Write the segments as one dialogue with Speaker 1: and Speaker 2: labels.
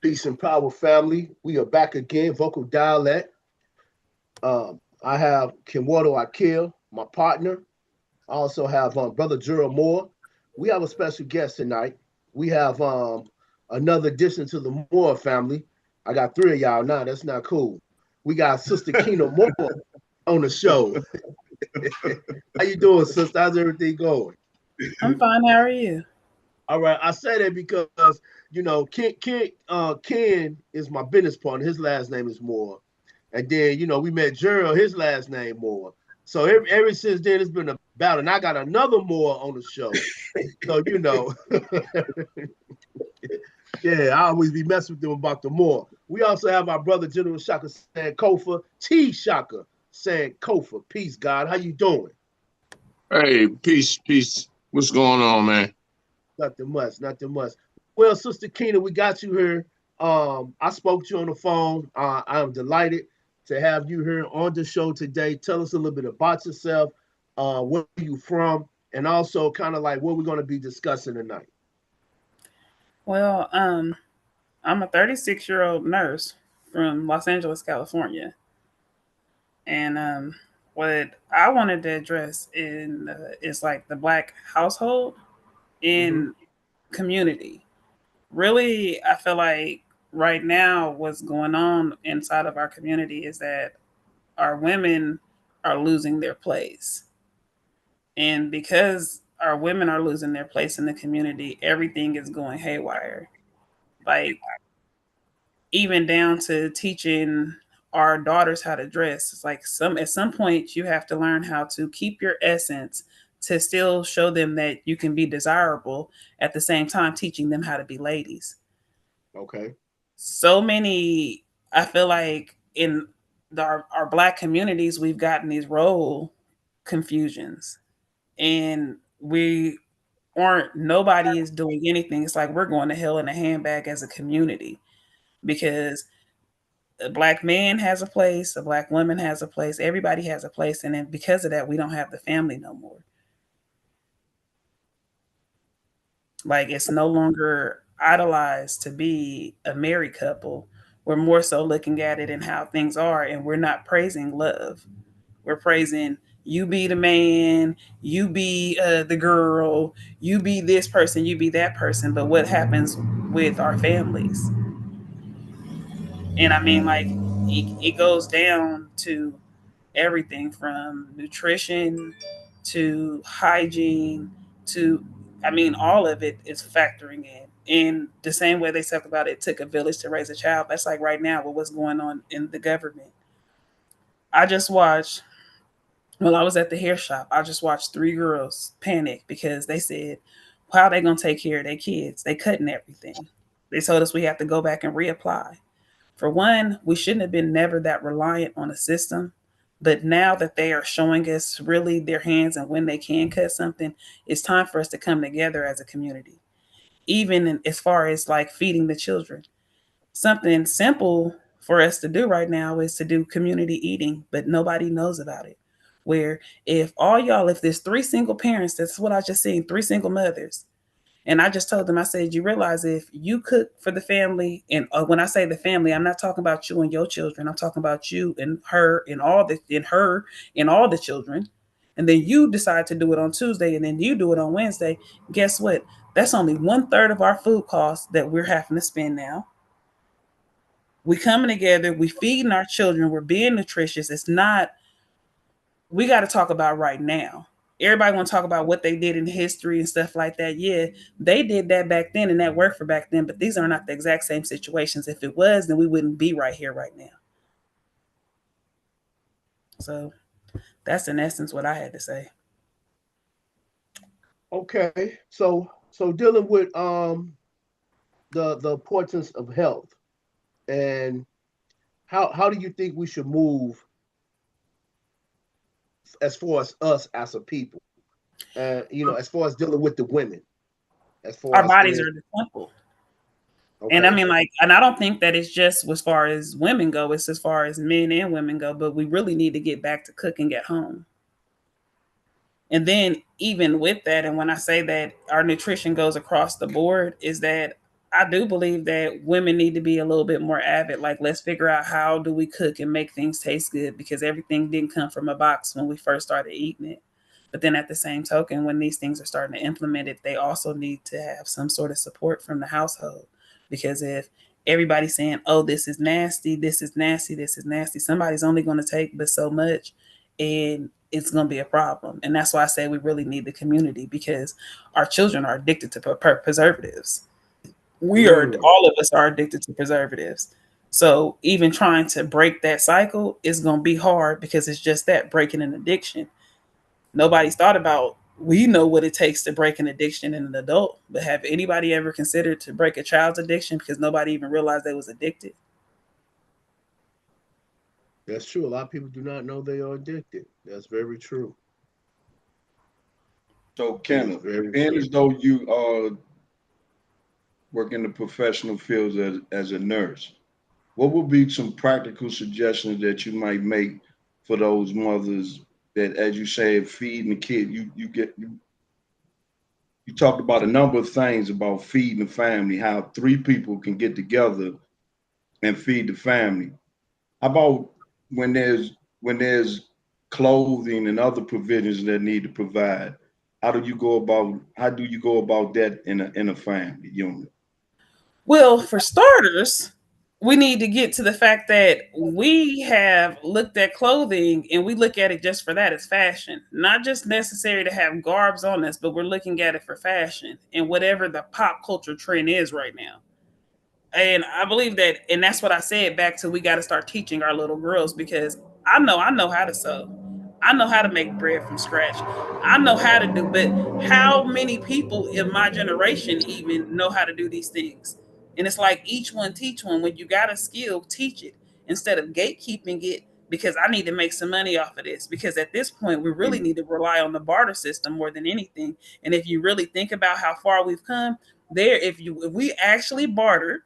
Speaker 1: Peace and power, family. We are back again, vocal dialect. I have Kenwato Akil, my partner. I also have Brother Gerald Moore. We have a special guest tonight. We have another addition to the Moore family. I got three of y'all now. That's not cool. We got Sister Kenna Moore on the show. How you doing, sister? How's everything going?
Speaker 2: I'm fine. How are you?
Speaker 1: All right, I say that because Ken is my business partner. His last name is Moore, and then we met Gerald. His last name Moore. So ever since then, it's been a battle, and I got another Moore on the show. So yeah, I always be messing with them about the Moore. We also have our brother General Shaka saying Kofa T Shaka saying Kofa. Peace, God. How you doing?
Speaker 3: Hey, peace, peace. What's going on, man?
Speaker 1: Nothing much, nothing much. Well, Sister Keena, we got you here. I spoke to you on the phone. I am delighted to have you here on the show today. Tell us a little bit about yourself, where you from, and also kind of like what we're going to be discussing tonight.
Speaker 2: Well, I'm a 36-year-old nurse from Los Angeles, California, and what I wanted to address is like the Black household
Speaker 1: Mm-hmm.
Speaker 2: in community. Really, I feel like right now what's going on inside of our community is that our women are losing their place, and because our women are losing their place in the community, everything is going haywire. Like even down to teaching our daughters how to dress. It's like some at some point you have to learn how to keep your essence to still show them that you can be desirable at the same time teaching them how to be ladies.
Speaker 1: Okay.
Speaker 2: So many I feel like in our black communities we've gotten these role confusions and we aren't nobody is doing anything. It's like we're going to hell in a handbag as a community because a black man has a place, a black woman has a place, everybody has a place, and then because of that, we don't have the family no more. Like it's no longer idolized to be a married couple. We're more so looking at it and how things are, and we're not praising love. We're praising you be the man, you be the girl, you be this person, you be that person. But what happens with our families? And I mean, like, it goes down to everything from nutrition to hygiene to, I mean, all of it is factoring in. In the same way they talk about it took a village to raise a child, that's like right now with what's going on in the government. I just watched, well, I was at the hair shop. I just watched three girls panic because they said, how are they going to take care of their kids? They cutting everything. They told us we have to go back and reapply. For one, we shouldn't have been never that reliant on a system. But now that they are showing us really their hands and when they can cut something, it's time for us to come together as a community. Even as far as like feeding the children. Something simple for us to do right now is to do community eating, but nobody knows about it. Where if there's three single parents, that's what I just seen, three single mothers, and I just told them, I said, you realize if you cook for the family, and when I say the family, I'm not talking about you and your children. I'm talking about you and her and all the children. And then you decide to do it on Tuesday and then you do it on Wednesday. Guess what? That's only 1/3 of our food costs that we're having to spend now. We coming together, we feeding our children, we're being nutritious. It's not, we got to talk about right now. Everybody want to talk about what they did in history and stuff like that. Yeah, they did that back then and that worked for back then, but these are not the exact same situations. If it was, then we wouldn't be right here right now. So that's in essence what I had to say.
Speaker 1: Okay. So dealing with the importance of health and how do you think we should move as far as us as a people? As far as dealing with the women, as far
Speaker 2: Our
Speaker 1: as
Speaker 2: bodies
Speaker 1: in
Speaker 2: are the temple. And I
Speaker 1: okay,
Speaker 2: mean, like, and I don't think that it's just as far as women go, it's as far as men and women go, but we really need to get back to cooking at home. And then even with that, and when I say that our nutrition goes across the board, is that I do believe that women need to be a little bit more avid. Like, let's figure out how do we cook and make things taste good, because everything didn't come from a box when we first started eating it. But then at the same token, when these things are starting to implement it, they also need to have some sort of support from the household. Because if everybody's saying, "Oh, this is nasty, this is nasty, this is nasty," somebody's only going to take but so much, and it's going to be a problem. And that's why I say we really need the community, because our children are addicted to preservatives. We are,
Speaker 1: Mm.
Speaker 2: all of us are addicted to preservatives. So even trying to break that cycle is going to be hard, because it's just that, breaking an addiction. Nobody's thought about, we know what it takes to break an addiction in an adult, but have anybody ever considered to break a child's addiction, because nobody even realized they was addicted?
Speaker 1: That's true. A lot of people do not know they are addicted. That's very true.
Speaker 4: So,
Speaker 1: That is
Speaker 4: Kenna,
Speaker 1: very
Speaker 4: being
Speaker 1: true.
Speaker 4: as though you work in the professional fields as a nurse, what would be some practical suggestions that you might make for those mothers that, as you say, feeding the kid, you talked about a number of things about feeding the family, how three people can get together and feed the family. How about when there's clothing and other provisions that need to provide? How do you go about that in a family unit?
Speaker 2: Well, for starters, we need to get to the fact that we have looked at clothing and we look at it just for that, as fashion, not just necessary to have garbs on us, but we're looking at it for fashion and whatever the pop culture trend is right now. And I believe that, and that's what I said back to, we got to start teaching our little girls, because I know how to sew. I know how to make bread from scratch. I know how to do, but how many people in my generation even know how to do these things? And it's like, each one teach one. When you got a skill, teach it instead of gatekeeping it, because I need to make some money off of this. Because at this point, we really need to rely on the barter system more than anything. And if you really think about how far we've come, if we actually barter,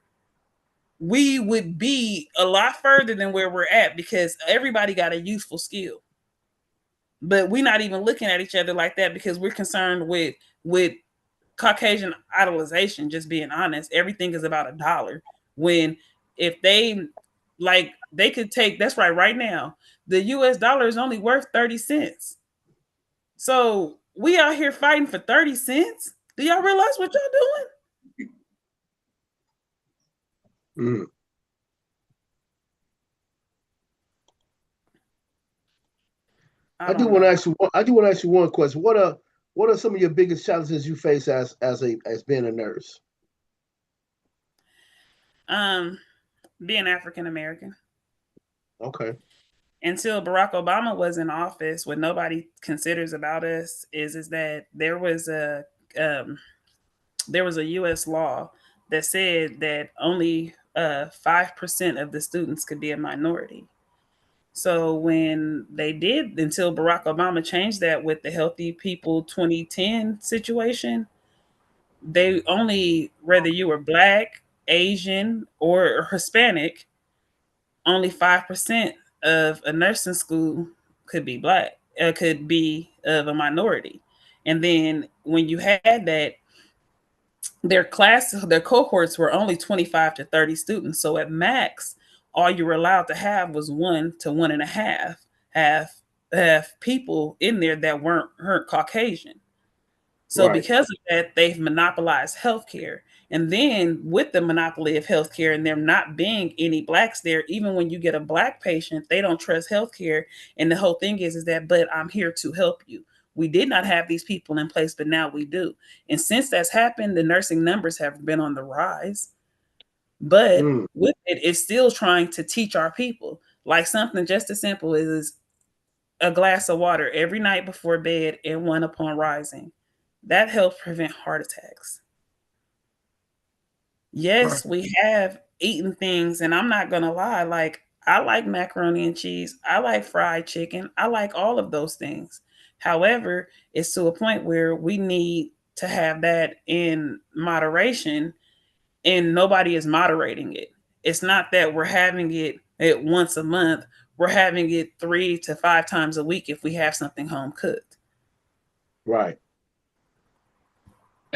Speaker 2: we would be a lot further than where we're at, because everybody got a useful skill. But we're not even looking at each other like that, because we're concerned with Caucasian idolization. Just being honest, everything is about $1. When, if they, like, they could take, that's right now, the US dollar is only worth 30 cents. So we out here fighting for 30 cents. Do y'all realize what y'all doing?
Speaker 1: Mm.
Speaker 2: I
Speaker 1: I do
Speaker 2: don't
Speaker 1: want to
Speaker 2: know.
Speaker 1: ask you. I do want to ask you one question. What are some of your biggest challenges you face as being a nurse?
Speaker 2: Um, being African American.
Speaker 1: Okay.
Speaker 2: Until Barack Obama was in office, what nobody considers about us is that um, there was a U.S. law that said that only 5% of the students could be a minority. So when they did, until Barack Obama changed that with the Healthy People 2010 situation, they only, whether you were black, Asian, or Hispanic, only 5% of a nursing school could be black, could be of a minority. And then when you had that, their cohorts were only 25 to 30 students. So at max, all you were allowed to have was 1 to 1.5 half half people in there that weren't Caucasian. So
Speaker 1: Right.
Speaker 2: because of that, they've monopolized healthcare. And then with the monopoly of healthcare and there not being any blacks there, even when you get a black patient, they don't trust healthcare. And the whole thing is that, but I'm here to help you. We did not have these people in place, but now we do. And since that's happened, the nursing numbers have been on the rise. But
Speaker 1: Mm.
Speaker 2: with it, it's still trying to teach our people. Like something just as simple as a glass of water every night before bed and one upon rising. That helps prevent heart attacks.
Speaker 3: Right.
Speaker 2: Yes, we have eaten things, and I'm not gonna lie, like, I like macaroni and cheese, I like fried chicken, I like all of those things. However, it's to a point where we need to have that in moderation, and nobody is moderating it. It's not that we're having it at once a month, we're having it 3 to 5 times a week if we have something home cooked.
Speaker 1: Right.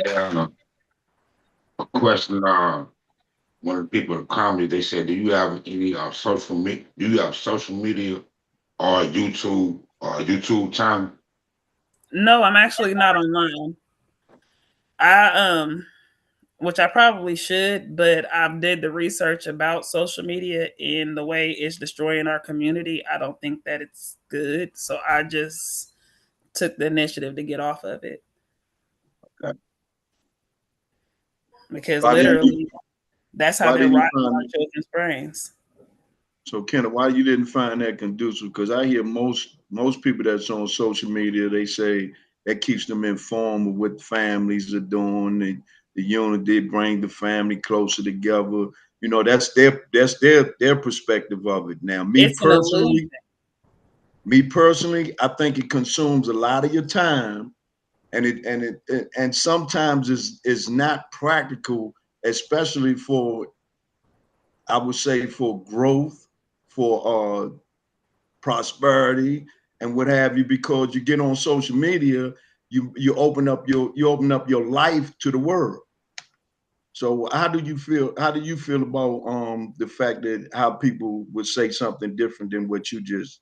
Speaker 3: Yeah. question. One of the people in comedy, they said, "Do you have any social media? Do you have social media or YouTube channel?"
Speaker 2: No, I'm actually not online. I which I probably should, but I did the research about social media and the way it's destroying our community. I don't think that it's good. So I just took the initiative to get off of it
Speaker 3: Okay.
Speaker 2: because
Speaker 4: Why didn't you?
Speaker 2: literally that's how
Speaker 4: Why
Speaker 2: they're
Speaker 4: didn't you
Speaker 2: rotting
Speaker 4: find
Speaker 2: our children's brains.
Speaker 4: so Kenna? Why you didn't find that conducive? Because I hear most people that's on social media, they say that keeps them informed of what families are doing. The unity bring the family closer together. You know, that's their perspective of it. Now,
Speaker 2: It's an illusion.
Speaker 4: me personally, I think it consumes a lot of your time, and and sometimes is not practical, especially for, I would say, for growth, for prosperity, and what have you, because you get on social media, you open up your life to the world. So how do you feel? How do you feel about the fact that how people would say something different than what you just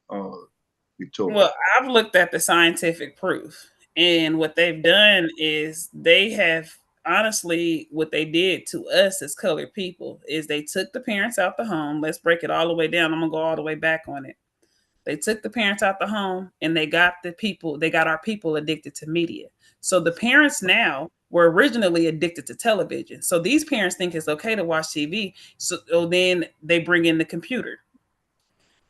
Speaker 4: you told?
Speaker 2: Well, I've looked at the scientific proof, and what they've done is they have honestly what they did to us as colored people is they took the parents out the home. Let's break it all the way down. I'm gonna go all the way back on it. They took the parents out the home and they got our people addicted to media. So the parents now were originally addicted to television. So these parents think it's okay to watch TV. So then they bring in the computer.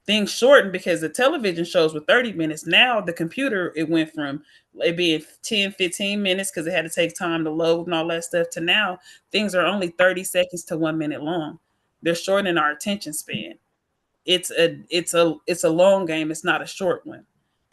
Speaker 2: Things shortened because the television shows were 30 minutes. Now the computer, it went from it being 10, 15 minutes because it had to take time to load and all that stuff to now things are only 30 seconds to 1 minute long. They're shortening our attention span. It's a long game. It's not a short one.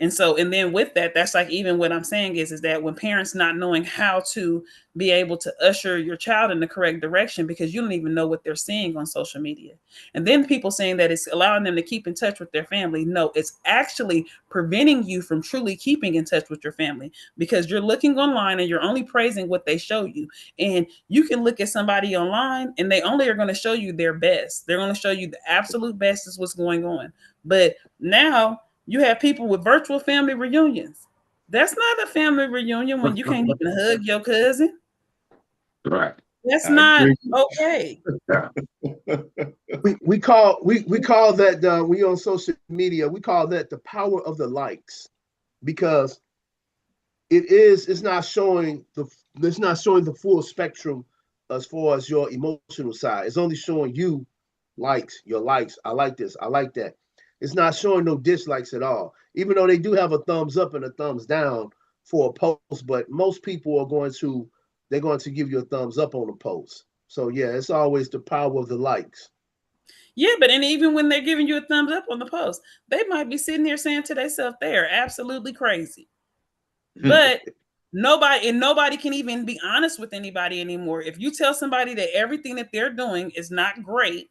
Speaker 2: And so, and then with that, that's like even what I'm saying is that when parents not knowing how to be able to usher your child in the correct direction because you don't even know what they're seeing on social media. And then people saying that it's allowing them to keep in touch with their family. No, it's actually preventing you from truly keeping in touch with your family because you're looking online and you're only praising what they show you. And you can look at somebody online and they only are going to show you their best. They're going to show you the absolute best is what's going on. But now you have people with virtual family reunions. That's not a family reunion when you can't even hug your cousin.
Speaker 3: Right.
Speaker 2: That's
Speaker 4: I
Speaker 2: not
Speaker 4: agree.
Speaker 2: okay.
Speaker 3: Yeah.
Speaker 1: We call that we on social media, we call that the power of the likes, because it's not showing the full spectrum as far as your emotional side. It's only showing you likes, your likes. I like this, I like that. It's not showing no dislikes at all, even though they do have a thumbs up and a thumbs down for a post. But most people are going to give you a thumbs up on a post. So yeah, it's always the power of the likes.
Speaker 2: Yeah, but and even when they're giving you a thumbs up on the post, they might be sitting there saying to themselves, they are absolutely crazy. But nobody can even be honest with anybody anymore. If you tell somebody that everything that they're doing is not great,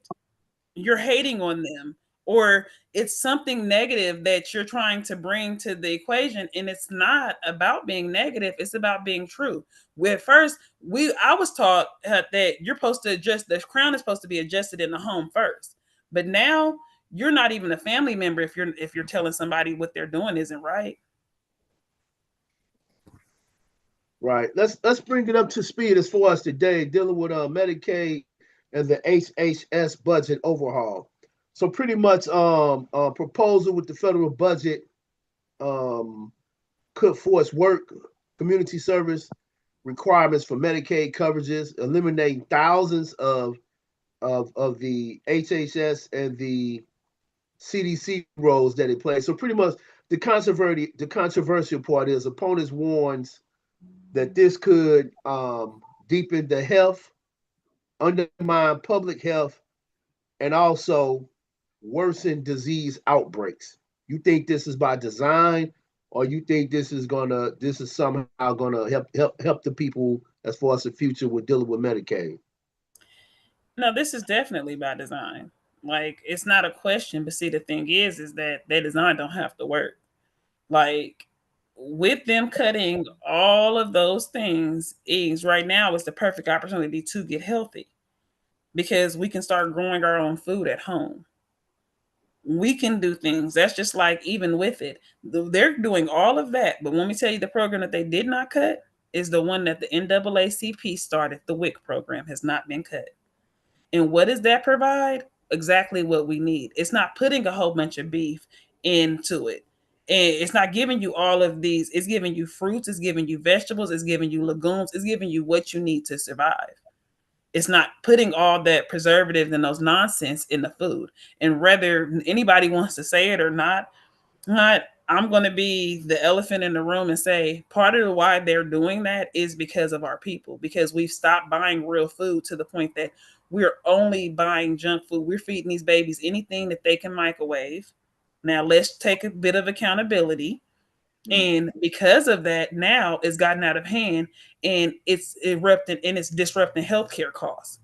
Speaker 2: you're hating on them, or it's something negative that you're trying to bring to the equation, and it's not about being negative, it's about being true. With first we I was taught that you're supposed to adjust, the crown is supposed to be adjusted in the home first, but now you're not even a family member if you're telling somebody what they're doing isn't right.
Speaker 1: Right. Let's bring it up to speed as far as today, dealing with Medicaid and the HHS budget overhaul. So pretty much a proposal with the federal budget um could force work, community service requirements for Medicaid coverages, eliminating thousands of the HHS and the CDC roles that it plays. So pretty much the controversial part is opponents warns that this could deepen the health, undermine public health, and also worsen disease outbreaks. You think this is by design, or you think this is somehow gonna help the people as far as the future with dealing with Medicaid?
Speaker 2: No, this is definitely by design. Like it's not a question, but see the thing is that design don't have to work. Like with them cutting all of those things, right now is the perfect opportunity to get healthy because we can start growing our own food at home. We can do things. That's just like even with it, they're doing all of that. But let me tell you, the program that they did not cut is the one that the NAACP started. The WIC program has not been cut. And what does that provide? Exactly what we need. It's not putting a whole bunch of beef into it. And it's not giving you all of these. It's giving you fruits. It's giving you vegetables. It's giving you legumes. It's giving you what you need to survive. It's not putting all that preservatives and those nonsense in the food. And whether anybody wants to say it or not, I'm going to be the elephant in the room and say part of why they're doing that is because of our people, because we've stopped buying real food to the point that we're only buying junk food. We're feeding these babies anything that they can microwave. Now let's take a bit of accountability. And because of that, now it's gotten out of hand and it's disrupting healthcare costs.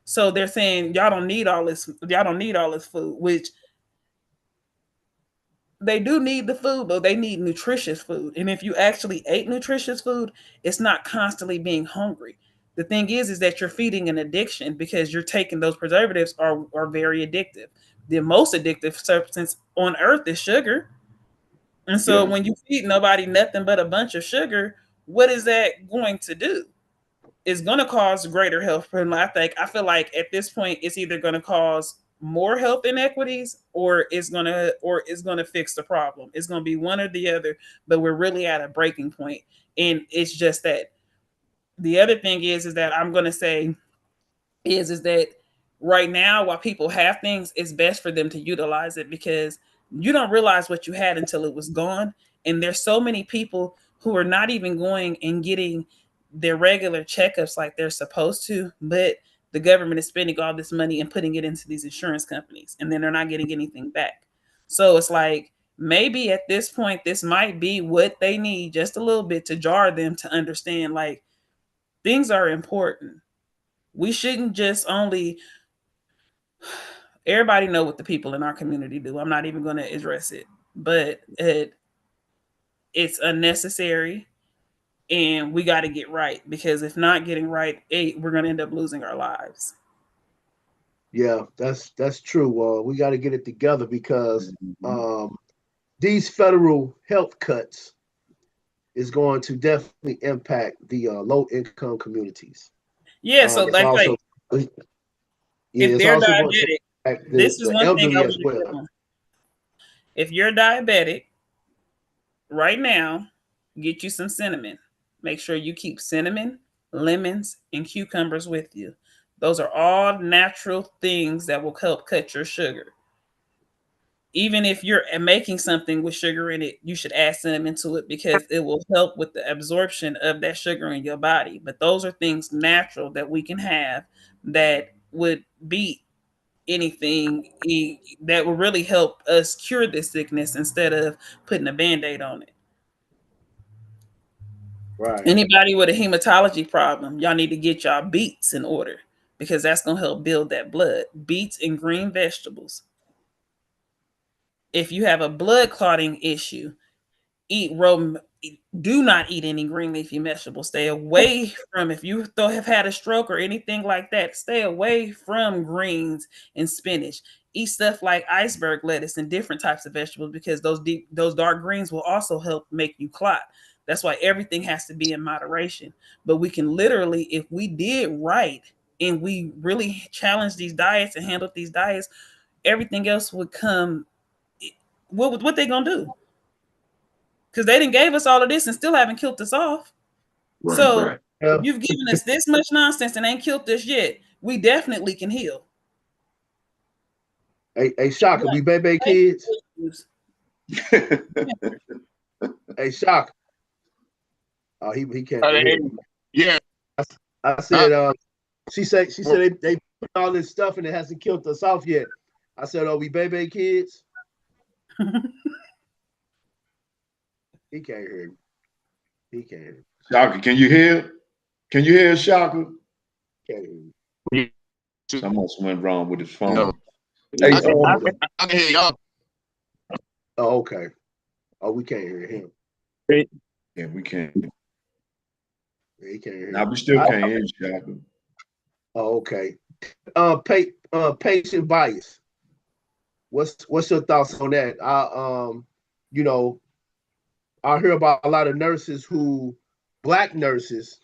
Speaker 2: So they're saying y'all don't need all this food, which they do need the food, but they need nutritious food. And if you actually ate nutritious food, it's not constantly being hungry. The thing is that you're feeding an addiction because you're taking those preservatives are very addictive. The most addictive substance on earth is sugar. And so when you feed nobody nothing but a bunch of sugar, what is that going to do? It's going to cause greater health problem. I feel like at this point, it's either going to cause more health inequities or it's going to fix the problem. It's going to be one or the other, but we're really at a breaking point. And it's just that the other thing is that I'm going to say is that right now, while people have things, it's best for them to utilize it because you don't realize what you had until it was gone. And there's so many people who are not even going and getting their regular checkups like they're supposed to, but the government is spending all this money and putting it into these insurance companies, and then they're not getting anything back. So it's like maybe at this point, this might be what they need just a little bit to jar them to understand like things are important. We shouldn't just only everybody know what the people in our community do. I'm not even going to address it, but it's unnecessary and we got to get right because if not getting right, we're going to end up losing our lives.
Speaker 1: Yeah, that's true. We got to get it together because these federal health cuts is going to definitely impact the low income communities.
Speaker 2: Yeah, so
Speaker 1: it's also,
Speaker 2: if
Speaker 1: it's
Speaker 2: they're
Speaker 1: also going to
Speaker 2: diabetic,
Speaker 1: impact
Speaker 2: this is
Speaker 1: the
Speaker 2: one thing I
Speaker 1: elderly
Speaker 2: would
Speaker 1: as well.
Speaker 2: do. If you're diabetic right now, get you some cinnamon. Make sure you keep cinnamon, lemons, and cucumbers with you. Those are all natural things that will help cut your sugar. Even if you're making something with sugar in it, you should add cinnamon to it because it will help with the absorption of that sugar in your body. But those are things natural that we can have that would beat anything that will really help us cure this sickness instead of putting a band-aid on it.
Speaker 1: Right.
Speaker 2: Anybody with a hematology problem, y'all need to get y'all beets in order because that's going to help build that blood. Beets and green vegetables. If you have a blood clotting issue, do not eat any green leafy vegetables. Stay away from, if you have had a stroke or anything like that, stay away from greens and spinach. Eat stuff like iceberg lettuce and different types of vegetables because those dark greens will also help make you clot. That's why everything has to be in moderation. But we can literally, if we did right and we really challenge these diets and handle these diets, everything else would come. What they gonna do? Because they didn't gave us all of this and still haven't killed us off.
Speaker 3: Right,
Speaker 2: So
Speaker 3: right.
Speaker 1: Yeah.
Speaker 2: if you've given us this much nonsense and ain't killed us yet, we definitely can heal.
Speaker 1: Hey, Shaka, we baby kids. Hey, Shaka. Oh, he can't hear me.
Speaker 3: Yeah.
Speaker 1: I said, she said they put all this stuff and it hasn't killed us off yet. I said, "Oh, we baby kids." He can't hear me. He can't hear me.
Speaker 4: Shaka, can you hear? Can you hear Shaka?
Speaker 1: Can't hear me.
Speaker 4: Something went wrong with his phone.
Speaker 3: No.
Speaker 4: Hey,
Speaker 3: I can hear y'all.
Speaker 1: Oh, okay. Oh, we can't hear him.
Speaker 4: Yeah, we can't.
Speaker 1: You can't hear.
Speaker 4: Now we still can't hear you, Shaka.
Speaker 1: Oh, okay. Patient bias. What's your thoughts on that? You know, I hear about a lot of nurses black nurses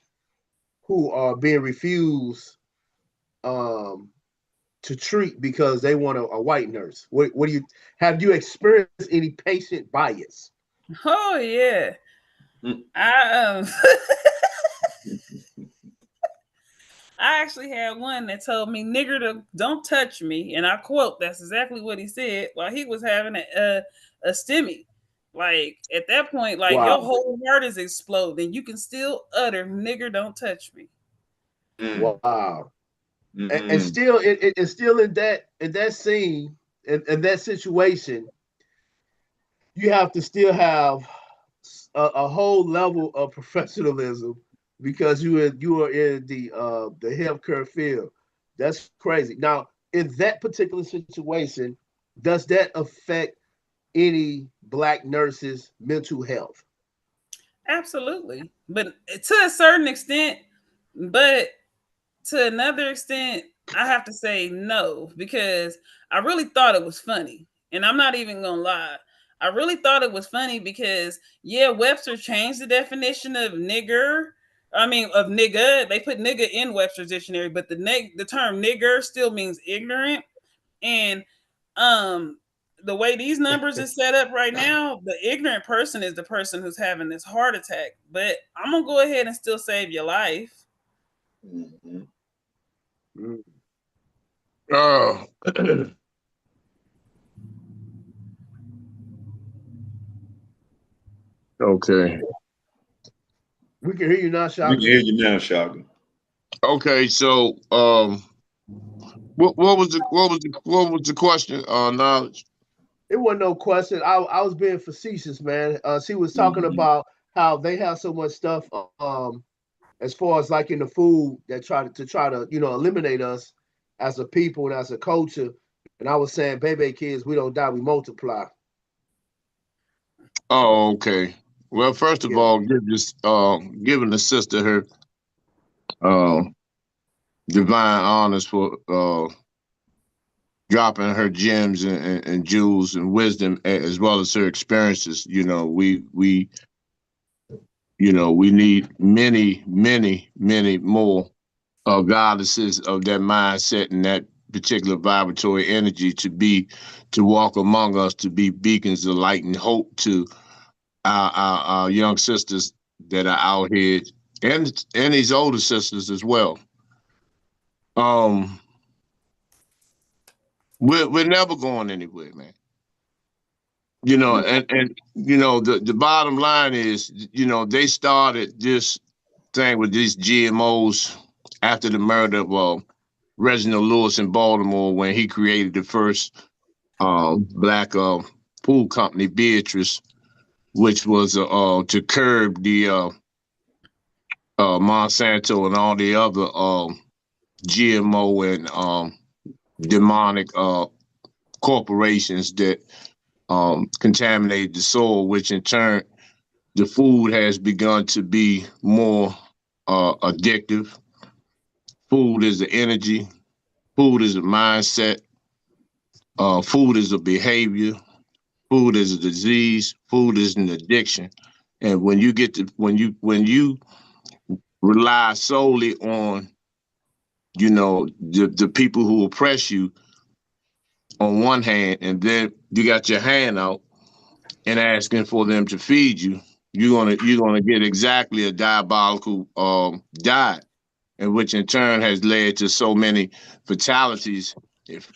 Speaker 1: who are being refused um to treat because they want a white nurse. What do you have you experienced any patient bias?
Speaker 2: Oh yeah.
Speaker 4: Mm.
Speaker 2: I I actually had one that told me, "Nigger, don't touch me," and I quote, "That's exactly what he said," while he was having a STEMI. Like at that point, like your
Speaker 1: Wow.
Speaker 2: whole heart is exploding. You can still utter, "Nigger, don't touch me."
Speaker 4: Mm.
Speaker 1: Wow. And
Speaker 4: Mm-mm.
Speaker 1: still it's still in that scene in that situation, you have to still have a whole level of professionalism because you are in the healthcare field. That's crazy. Now, in that particular situation, does that affect any black nurses' mental health?
Speaker 2: Absolutely, but to a certain extent, but to another extent, I have to say no because I really thought it was funny. And I'm not even gonna lie. I really thought it was funny because yeah, Webster changed the definition of nigger. I mean of nigga. They put nigga in Webster's dictionary, but the term nigger still means ignorant. And um the way these numbers is set up right now, the ignorant person is the person who's having this heart attack. But I'm gonna go ahead and still save your life.
Speaker 4: Mm-hmm.
Speaker 1: Mm.
Speaker 3: Oh, okay.
Speaker 1: We can hear you now,
Speaker 4: We can
Speaker 1: Shaka.
Speaker 4: hear you now, Shaka.
Speaker 3: Okay, so what was the question? Knowledge.
Speaker 1: It wasn't no question. I was being facetious, man. She was talking
Speaker 4: Mm-hmm.
Speaker 1: about how they have so much stuff as far as like in the food that try to eliminate us as a people and as a culture. And I was saying, baby kids, we don't die, we multiply.
Speaker 3: Oh, okay. Well, first of
Speaker 1: Yeah.
Speaker 3: all, giving the sister her uh, divine honors for dropping her gems and jewels and wisdom as well as her experiences. We need many, many, many more goddesses of that mindset and that particular vibratory energy to walk among us, to be beacons of light and hope to our young sisters that are out here, and these older sisters as well. Um, we're never going anywhere, man. The bottom line is, they started this thing with these GMOs after the murder of Reginald Lewis in Baltimore when he created the first black food company, Beatrice, which was to curb the Monsanto and all the other GMO and demonic corporations that contaminate the soil, which in turn the food has begun to be more addictive. Food is the energy. Food is a mindset. Food is a behavior. Food is a disease. Food is an addiction. And when you rely solely on the people who oppress you on one hand, and then you got your hand out and asking for them to feed you, you're gonna get exactly a diabolical diet, and which in turn has led to so many fatalities, if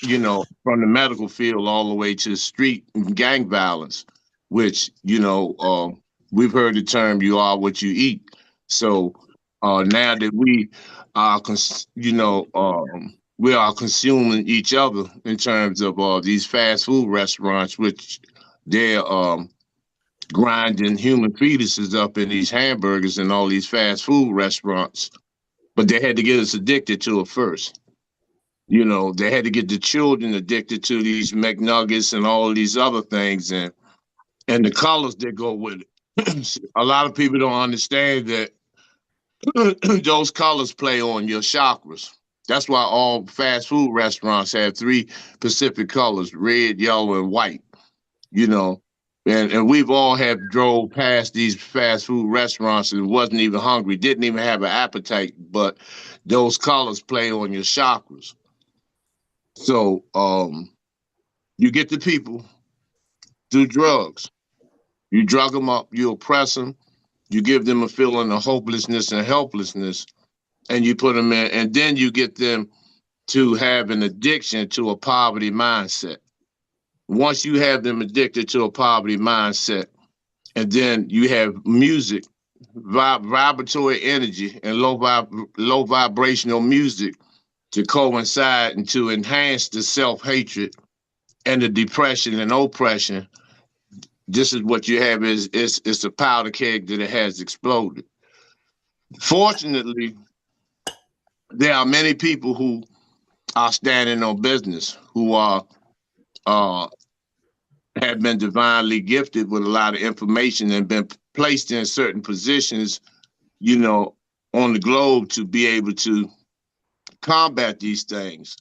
Speaker 3: from the medical field all the way to street gang violence, which we've heard the term "you are what you eat." So now that we are consuming each other in terms of these fast food restaurants, which they're grinding human fetuses up in these hamburgers and all these fast food restaurants, but they had to get us addicted to it first. They had to get the children addicted to these McNuggets and all of these other things and the colors that go with it. a lot of people don't understand that those colors play on your chakras. That's why all fast food restaurants have three specific colors: red, yellow, and white. You know, and we've all have drove past these fast food restaurants and wasn't even hungry, didn't even have an appetite, but those colors play on your chakras. So you get the people through drugs. You drug them up, you oppress them, you give them a feeling of hopelessness and helplessness, and you put them in, and then you get them to have an addiction to a poverty mindset. Once you have them addicted to a poverty mindset, and then you have music, vibratory energy, and low vibrational music to coincide and to enhance the self-hatred and the depression and oppression. This is what you have is it's a powder keg that it has exploded. Fortunately, there are many people who are standing on business, who are uh, have been divinely gifted with a lot of information and been placed in certain positions, you know, on the globe to be able to combat these things.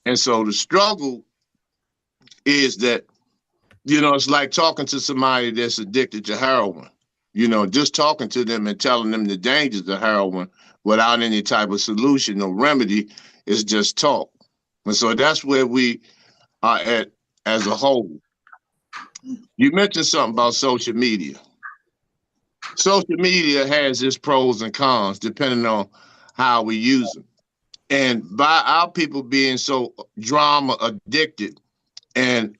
Speaker 3: And so the struggle is that, you know, it's like talking to somebody that's addicted to heroin. You know, just talking to them and telling them the dangers of heroin without any type of solution or remedy is just talk. And so that's where we are at as a whole. You mentioned something about social media. Social media has its pros and cons depending on how we use them. And by our people being so drama addicted and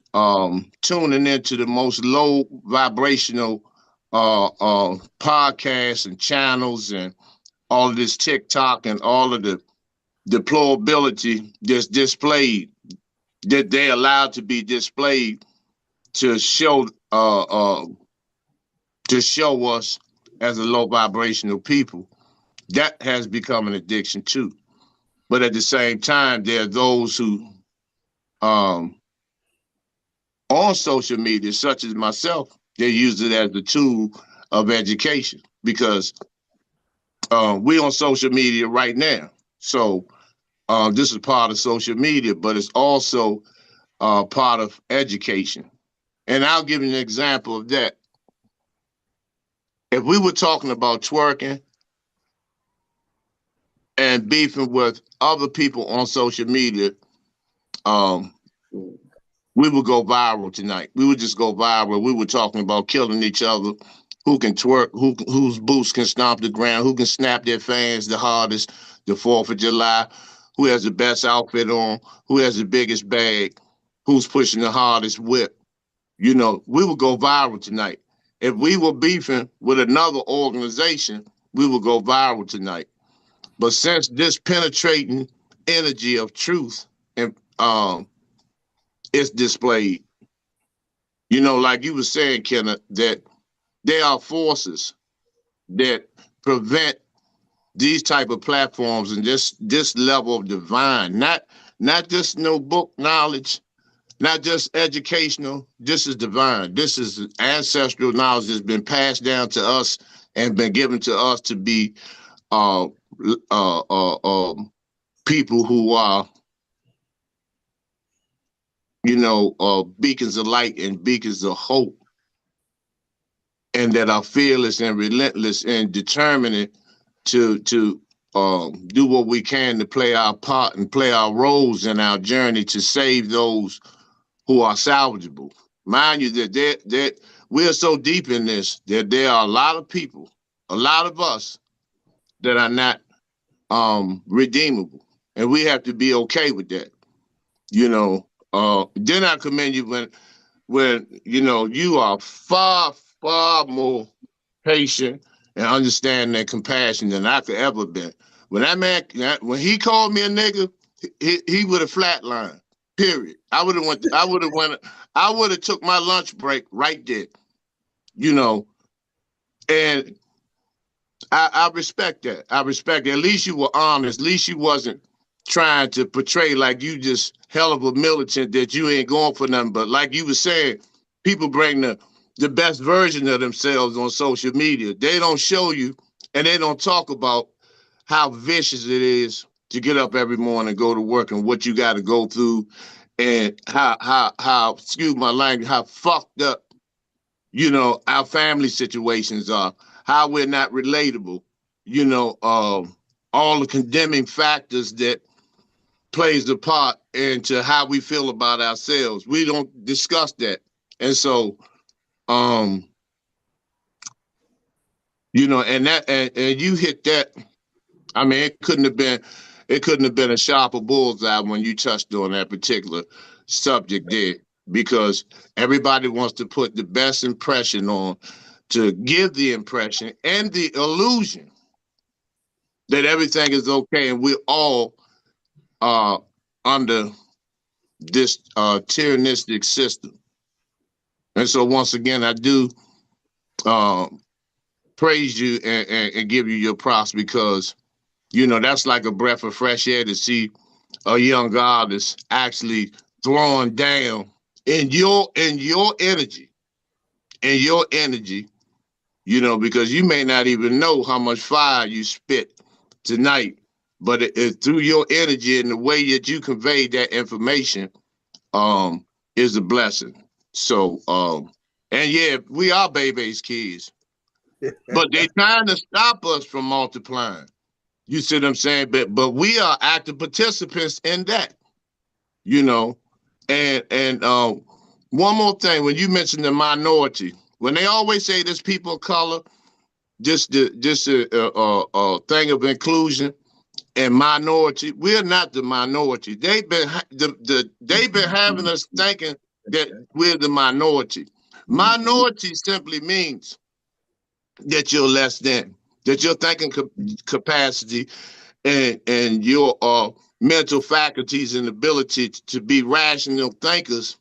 Speaker 3: tuning into the most low vibrational podcasts and channels and all of this TikTok and all of the deplorability that's displayed, that they allowed to be displayed to show us as a low vibrational people, that has become an addiction too. But at the same time, there are those who on social media, such as myself, they use it as a tool of education because we on social media right now. So this is part of social media, but it's also part of education. And I'll give you an example of that. If we were talking about twerking and beefing with other people on social media, um, we would go viral tonight. We would just go viral. We were talking about killing each other, who can twerk, whose boots can stomp the ground, who can snap their fans the hardest, the 4th of July, who has the best outfit on, who has the biggest bag, who's pushing the hardest whip. You know, we would go viral tonight. If we were beefing with another organization, we would go viral tonight. But since this penetrating energy of truth and is displayed, you know, like you were saying, Kenna, that there are forces that prevent these type of platforms and this level of divine, not just no book knowledge, not just educational. This is divine. This is ancestral knowledge that's been passed down to us and been given to us to be uh, uh, uh, um, people who are, you know, beacons of light and beacons of hope, and that are fearless and relentless and determined to do what we can to play our part and play our roles in our journey to save those who are salvageable. Mind you, that we're so deep in this that there are a lot of people, a lot of us that are not redeemable, and we have to be okay with that. You know, then I commend you when you know you are far more patient and understanding and compassion than I could ever been. When that man, when he called me a nigga, he would have flatlined. Period. I would have went. I would have went. I would have took my lunch break right there. You know, and I respect that. I respect that. At least you were honest. At least you wasn't trying to portray like you just hell of a militant that you ain't going for nothing. But like you were saying, people bring the best version of themselves on social media. They don't show you and they don't talk about how vicious it is to get up every morning, go to work, and what you got to go through, and how excuse my language, how fucked up our family situations are, how we're not relatable, all the condemning factors that plays a part into how we feel about ourselves. We don't discuss that, and so um, and you hit that. I mean, it couldn't have been a sharper bullseye when you touched on that particular subject there, because everybody wants to put the best impression on, to give the impression and the illusion that everything is okay and we're all under this tyrannistic system. And so once again, I do uh, praise you and give you your props, because that's like a breath of fresh air to see a young artist actually throwing down in your energy, because you may not even know how much fire you spit tonight, but through your energy and the way that you convey that information, um, is a blessing. So, and yeah, we are baby's kids, but they trying to stop us from multiplying. You see what I'm saying? But we are active participants in that, you know. And one more thing, when you mentioned the minority, when they always say there's people of color, just a thing of inclusion and minority, we're not the minority. They've been having us thinking that we're the minority. Minority simply means that you're less than, that your thinking capacity and your mental faculties and ability to be rational thinkers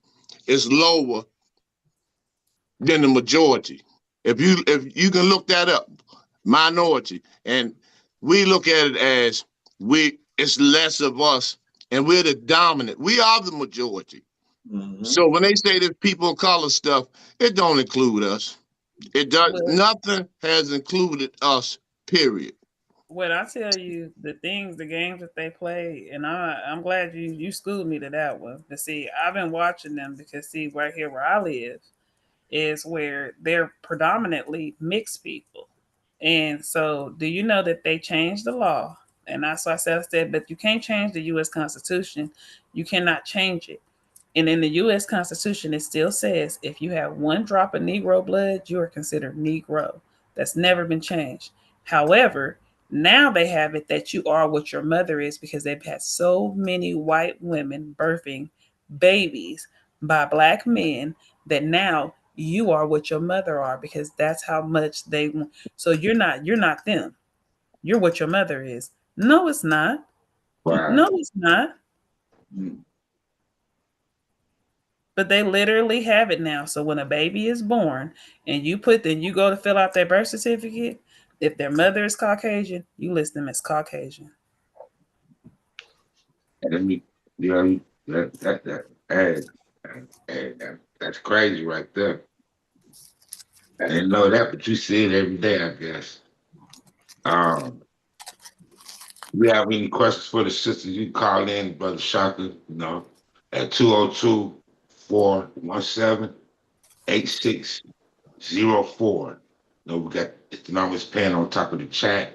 Speaker 3: is lower than the majority. If you can look that up, minority, and we look at it as it's less of us, and we're the dominant. We are the majority.
Speaker 4: Mm-hmm.
Speaker 3: So when they say that people of color stuff, it don't include us. It does.
Speaker 2: Well,
Speaker 3: Nothing has included us. Period.
Speaker 2: when I tell you the things, the games that they play, and I'm glad you schooled me to that one. But see, I've been watching them because see, right here where I live is where they're predominantly mixed people. And so, do you know that they changed the law? And that's why I said, but you can't change the U.S. Constitution. You cannot change it. And in the U.S. Constitution, it still says if you have one drop of Negro blood, you are considered Negro. That's never been changed. However, now they have it that you are what your mother is because they've had so many white women birthing babies by black men that now you are what your mother are because that's how much they want. So you're not them. You're what your mother is. No, it's not.
Speaker 5: Wow.
Speaker 2: No, it's not. But they literally have it now. So when a baby is born and you go to fill out their birth certificate, if their mother is Caucasian, you list them as Caucasian.
Speaker 5: And then you know, hey, that's crazy right there. I didn't know that, but you see it every day, I guess. Um, we have any questions for the sisters, you can call in, Brother Shaka, at 202-417-8604. We got the numbers paying on top of the chat.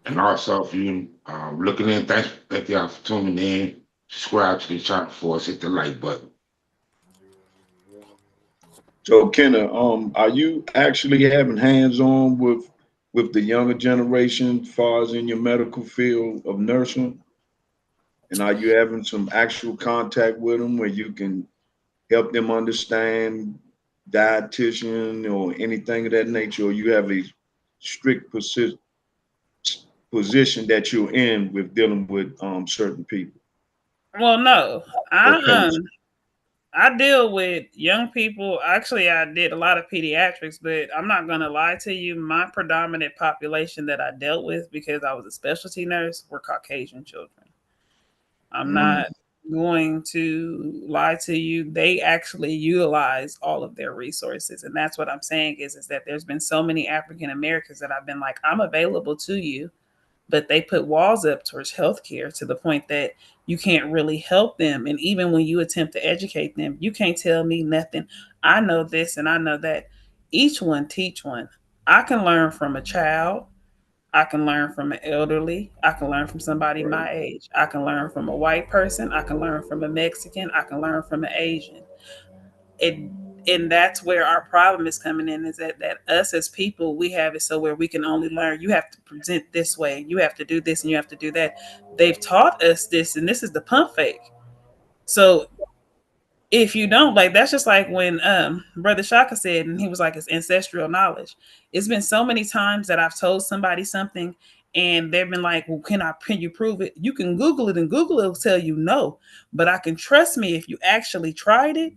Speaker 5: And also, if you looking in, thank y'all for tuning in. Subscribe to the channel for us. Hit the like button.
Speaker 4: So, Kenna, are you actually having hands-on with the younger generation, as far as in your medical field of nursing? And are you having some actual contact with them where you can help them understand dietitian or anything of that nature, or you have a strict position that you're in with dealing with certain people
Speaker 2: Well, no,
Speaker 4: or
Speaker 2: I
Speaker 4: patients?
Speaker 2: I deal with young people. Actually, I did a lot of pediatrics, but I'm not gonna lie to you. My predominant population that I dealt with because I was a specialty nurse were Caucasian children. I'm
Speaker 4: Mm.
Speaker 2: not. going to lie to you. They actually utilize all of their resources. And that's what I'm saying is that there's been so many African Americans that I've been like, I'm available to you, but they put walls up towards healthcare to the point that you can't really help them. And even when you attempt to educate them, you can't tell me nothing. I know this and I know that. Each one teach one. I can learn from a child. I can learn from an elderly. I can learn from somebody
Speaker 4: Right.
Speaker 2: my age. I can learn from a white person. I can learn from a Mexican. I can learn from an Asian. It and that's where our problem is coming in, is that us as people, we have it so where we can only learn, you have to present this way, you have to do this, and you have to do that. They've taught us this, and this is the pump fake. So if you don't, like, that's just like when Brother Shaka said, and he was like, it's ancestral knowledge. It's been so many times that I've told somebody something and they've been like, well, can you prove it? You can Google it, and Google it will tell you no. But I can trust me, if you actually tried it,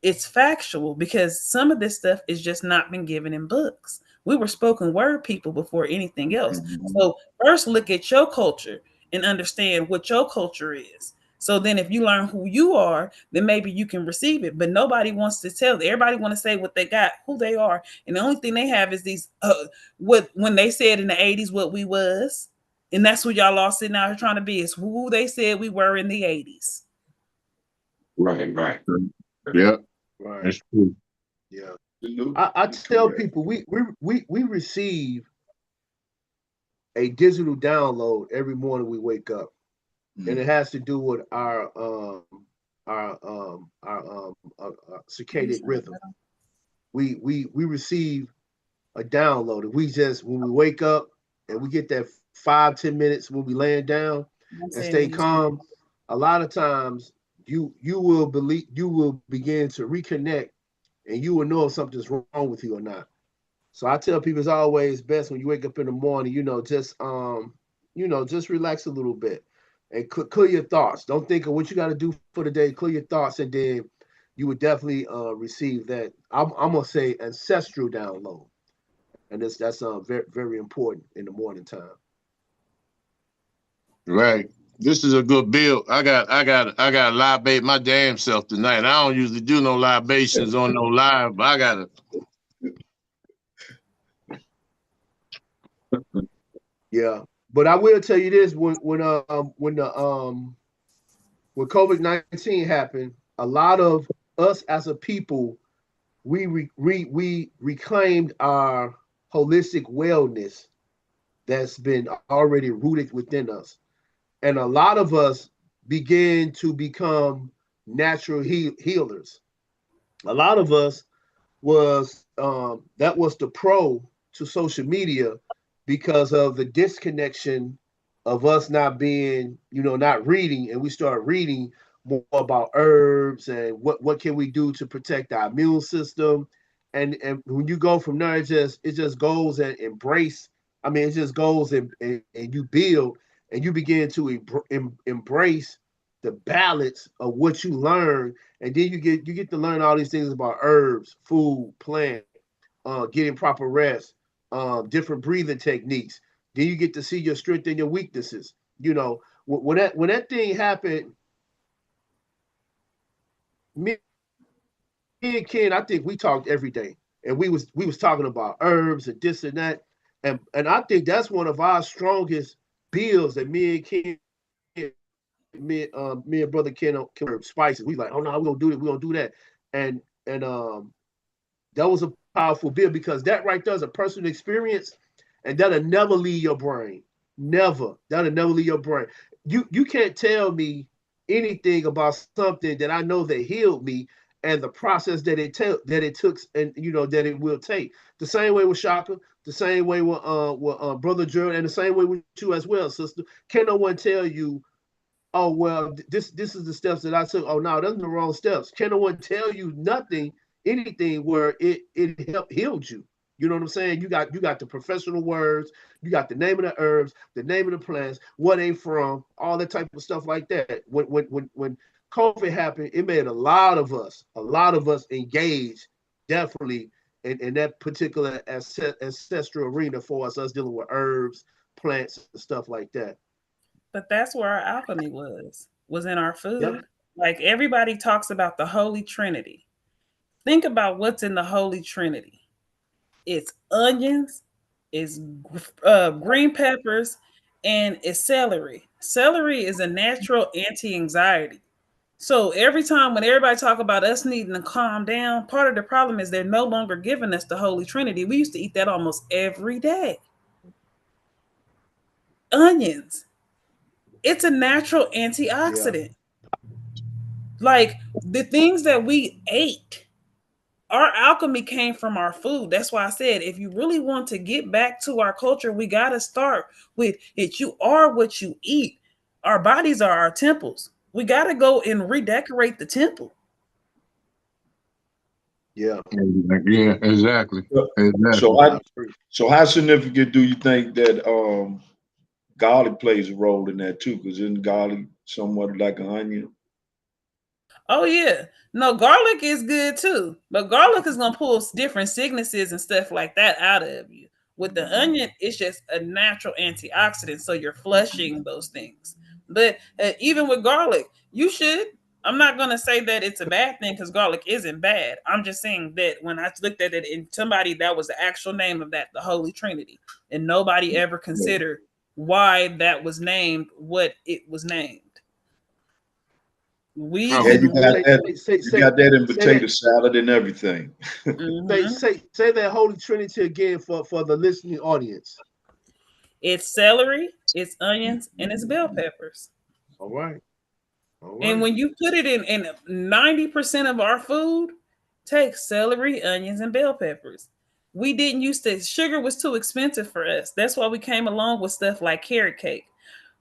Speaker 2: it's factual, because some of this stuff is just not been given in books. We were spoken word people before anything else.
Speaker 4: Mhm.
Speaker 2: So first look at your culture and understand what your culture is. So then if you learn who you are, then maybe you can receive it. But nobody wants to tell. Everybody want to say what they got, who they are, and the only thing they have is these what when they said in the 80s what we was, and that's what y'all all sitting out here trying to be, is who they said we were in the 80s.
Speaker 5: Right, right.
Speaker 3: Yeah,
Speaker 1: Right.
Speaker 3: that's true.
Speaker 1: Yeah.
Speaker 4: Absolutely
Speaker 1: I tell
Speaker 4: correct.
Speaker 1: people we receive a digital download every morning we wake up, and it
Speaker 4: Mm.
Speaker 1: has to do with our circadian rhythm. We receive a download. If we just when we wake up and we get that 5-10 minutes when we laying down
Speaker 2: I'm
Speaker 1: and
Speaker 2: saying
Speaker 1: stay
Speaker 2: when you sleep.
Speaker 1: calm, a lot of times you will begin to reconnect, and you will know if something's wrong with you or not. So I tell people it's always best when you wake up in the morning, just relax a little bit and clear your thoughts. Don't think of what you got to do for the day. Clear your thoughts, and then you would definitely receive that. I'm gonna say ancestral download, and that's very very important in the morning time.
Speaker 3: Right. This is a good bill. I got to libate my damn self tonight. I don't usually do no libations on no live, but I gotta.
Speaker 1: Yeah, but I will tell you this: when COVID-19 happened, a lot of us as a people, we reclaimed our holistic wellness that's been already rooted within us, and a lot of us began to become natural healers. A lot of us was that was the pro to social media because of the disconnection of us not being, not reading, and we start reading more about herbs and what can we do to protect our immune system. And when you go from there, it just goes and embrace. I mean, it just goes and you build and you begin to embrace the balance of what you learn, and then you get to learn all these things about herbs, food, plant, getting proper rest, different breathing techniques. Then you get to see your strength and your weaknesses. When that thing happened, me and Ken, I think we talked every day, and we was talking about herbs and this and that, and I think that's one of our strongest bills that me and Ken, me and brother Ken spices. We like, oh no, we're gonna do it, we're gonna do that, and that was a powerful bill because that right there is a personal experience, and that'll never leave your brain. Never. That'll never leave your brain. You can't tell me anything about something that I know that healed me and the process that it took and that it will take. The same way with Shaka, the same way with brother Gerald, and the same way with you as well, sister. Can no one tell you, oh well, this is the steps that I took. Oh no, those are the wrong steps. Can no one tell you nothing, anything where it helped healed you? You know what I'm saying? You got the professional words, you got the name of the herbs, the name of the plants, what they from, all that type of stuff like that. When COVID happened, it made a lot of us engage definitely in that particular ancestral arena for us dealing with herbs, plants, and stuff like that.
Speaker 2: But that's where our alchemy was in our
Speaker 1: Yep.
Speaker 2: food. Like everybody talks about the Holy Trinity. Think about what's in the Holy Trinity. It's onions, it's green peppers, and it's celery. Celery is a natural anti-anxiety. So every time when everybody talk about us needing to calm down, part of the problem is they're no longer giving us the Holy Trinity. We used to eat that almost every day. Onions. It's a natural
Speaker 1: Yeah.
Speaker 2: antioxidant. Like the things that we ate, our alchemy came from our food. That's why I said if you really want to get back to our culture, we got to start with it. You are what you eat. Our bodies are our temples. We got to go and redecorate the temple.
Speaker 1: Yeah.
Speaker 3: Yeah, exactly.
Speaker 4: So
Speaker 3: Exactly.
Speaker 4: I so how significant do you think that garlic plays a role in that too? Because isn't garlic somewhat like an onion?
Speaker 2: Oh yeah. No, garlic is good too. But garlic is gonna pull different sicknesses and stuff like that out of you. With the onion, it's just a natural antioxidant. So you're flushing those things. But even with garlic, you should. I'm not gonna say that it's a bad thing because garlic isn't bad. I'm just saying that when I looked at it in somebody that was the actual name of that, the Holy Trinity, and nobody ever considered why that was named what it was named. We
Speaker 4: Yeah,
Speaker 3: Oh,
Speaker 2: can
Speaker 4: you got
Speaker 1: Say,
Speaker 4: that.
Speaker 1: say,
Speaker 4: You
Speaker 1: say,
Speaker 4: got that in
Speaker 1: say that.
Speaker 4: potato salad and everything.
Speaker 2: mhm.
Speaker 1: Say that Holy Trinity again for the listening audience.
Speaker 2: It's celery, it's onions, and it's bell peppers.
Speaker 1: All right. All
Speaker 2: And
Speaker 1: right.
Speaker 2: when you put it in 90% of our food, take celery, onions, and bell peppers. We didn't used to, sugar was too expensive for us. That's why we came along with stuff like carrot cake.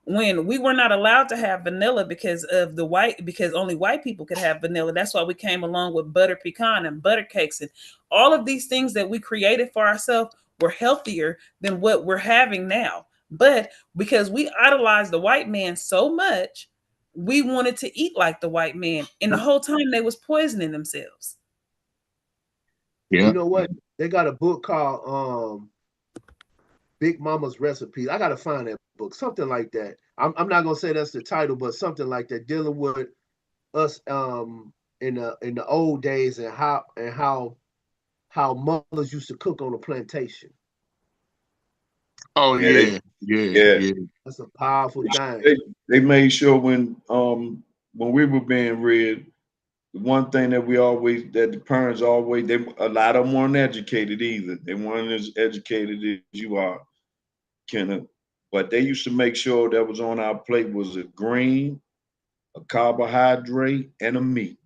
Speaker 2: When we were not allowed to have vanilla because of the white, because only white people could have vanilla. That's why we came along with butter pecan and butter cakes and all of these things that we created for ourselves were healthier than what we're having now. But because we idolized the white man so much, we wanted to eat like the white man, and the whole time they was poisoning themselves.
Speaker 1: You
Speaker 3: yeah.
Speaker 1: know what? They got a book called Big Mama's Recipes. I gotta find that book, something like that. I'm not gonna say that's the title, but something like that, dealing with us in the old days and how mothers used to cook on a plantation.
Speaker 3: Oh
Speaker 4: Yeah,
Speaker 3: yeah, yeah,
Speaker 4: yeah.
Speaker 3: yeah.
Speaker 1: That's a powerful thing.
Speaker 4: They made sure when we were being reared, the one thing that we always that the parents always they a lot of them weren't educated either. They weren't as educated as you are, Kenna. But they used to make sure that was on our plate was a green, a carbohydrate, and a meat.